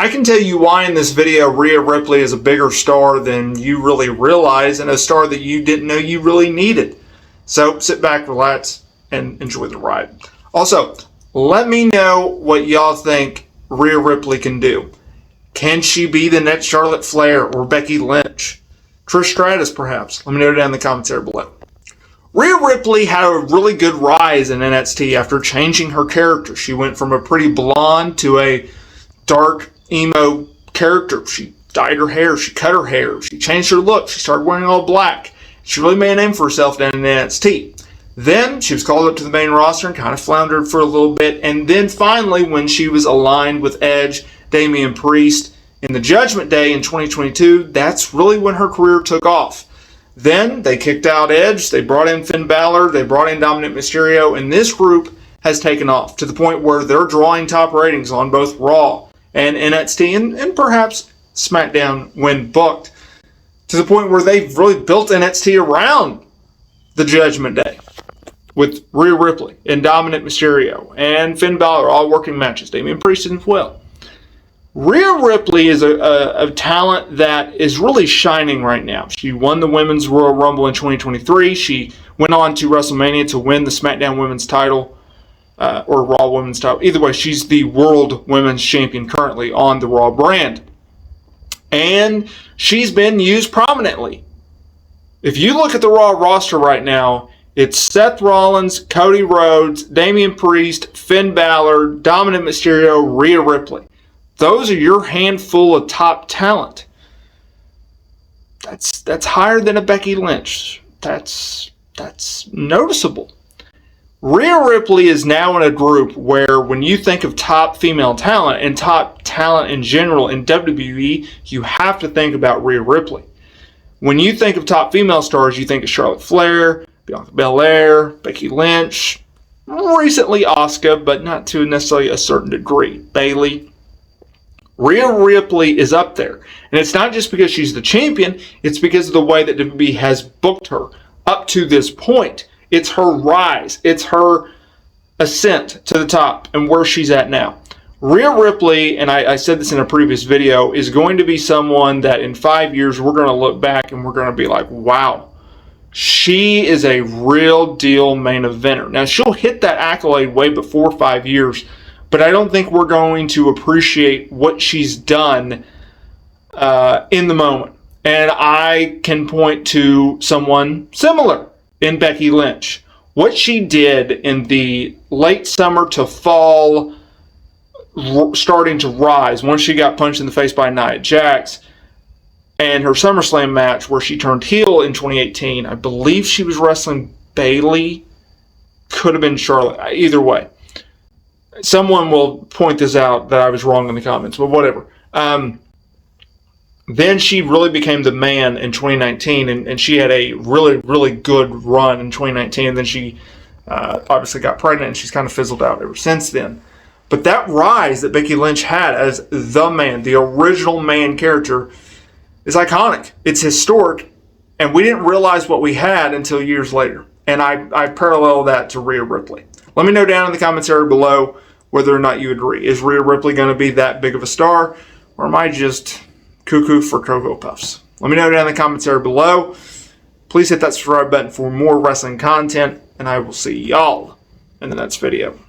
I can tell you why in this video Rhea Ripley is a bigger star than you really realize, and a star that you didn't know you really needed. So sit back, relax, and enjoy the ride. Also, let me know what y'all think Rhea Ripley can do. Can she be the next Charlotte Flair or Becky Lynch? Trish Stratus, perhaps? Let me know down in the comments there below. Rhea Ripley had a really good rise in NXT after changing her character. She went from a pretty blonde to a dark emo character. She dyed her hair, she cut her hair, she changed her look, she started wearing all black. She really made a name for herself down in NXT. Then she was called up to the main roster and kind of floundered for a little bit. And then finally, when she was aligned with Edge, Damian Priest in the Judgment Day in 2022, that's really when her career took off. Then they kicked out Edge, they brought in Finn Balor, they brought in Dominic Mysterio, and this group has taken off to the point where they're drawing top ratings on both Raw and NXT and perhaps SmackDown when booked, to the point where they've really built NXT around the Judgment Day with Rhea Ripley and Dominic Mysterio and Finn Balor all working matches. Damian Priest as well. Rhea Ripley is a talent that is really shining right now. She won the Women's Royal Rumble in 2023. She went on to WrestleMania to win the SmackDown Women's title, or Raw Women's title. Either way, she's the World Women's Champion currently on the Raw brand. And she's been used prominently. If you look at the Raw roster right now, it's Seth Rollins, Cody Rhodes, Damian Priest, Finn Balor, Dominic Mysterio, Rhea Ripley. Those are your handful of top talent. That's higher than a Becky Lynch. That's noticeable. Rhea Ripley is now in a group where when you think of top female talent and top talent in general in WWE, you have to think about Rhea Ripley. When you think of top female stars, you think of Charlotte Flair, Bianca Belair, Becky Lynch, recently Asuka, but not to necessarily a certain degree, Bayley. Rhea Ripley is up there. And it's not just because she's the champion, it's because of the way that WWE has booked her up to this point. It's her rise. It's her ascent to the top and where she's at now. Rhea Ripley, and I said this in a previous video, is going to be someone that in 5 years we're going to look back and we're going to be like, wow, she is a real deal main eventer. Now, she'll hit that accolade way before 5 years, but I don't think we're going to appreciate what she's done in the moment. And I can point to someone similar in Becky Lynch. What she did in the late summer to fall, starting to rise, once she got punched in the face by Nia Jax, and her SummerSlam match where she turned heel in 2018, I believe she was wrestling Bayley, could have been Charlotte, either way. Someone will point this out that I was wrong in the comments, but whatever. Then she really became the man in 2019, and she had a really, really good run in 2019, and then she obviously got pregnant, and she's kind of fizzled out ever since then. But that rise that Becky Lynch had as the man, the original man character, is iconic. It's historic, and we didn't realize what we had until years later. And I parallel that to Rhea Ripley. Let me know down in the comments area below whether or not you agree. Is Rhea Ripley going to be that big of a star, or am I just cuckoo for Cocoa Puffs? Let me know down in the comments area below. Please hit that subscribe button for more wrestling content, and I will see y'all in the next video.